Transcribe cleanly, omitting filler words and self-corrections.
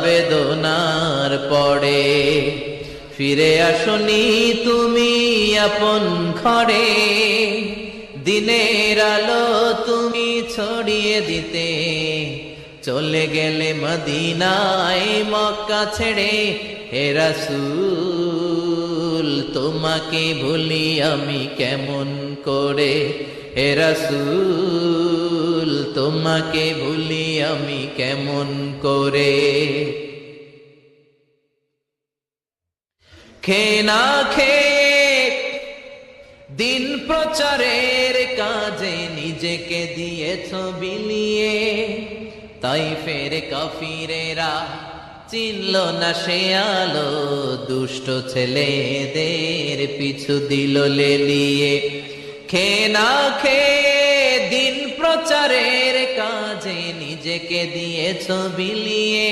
বেদনার পড়ে। ফিরে আসনি তুমি আপন ঘরে, দিনের আলো তুমি ছড়িয়ে দিতে। চলে গেলে মদিনায় মক্কা ছেড়ে, হে রাসূল তোমাকে ভুলি আমি কেমন করে। হে রাসূল তোমাকে ভুলি আমি কেমন করে। খেয়ে না খেয়ে দিন প্রচারের কাজে নিজেকে দিয়েছ বিলিয়ে। তাইফের কাফিরেরা চিনল না সে আলো, দুষ্ট ছেলেদের পিছু দিল লেলিয়ে। খেয়ে না খেয়ে দিন প্রচারের কাজে নিজেকে দিয়েছ বিলিয়ে।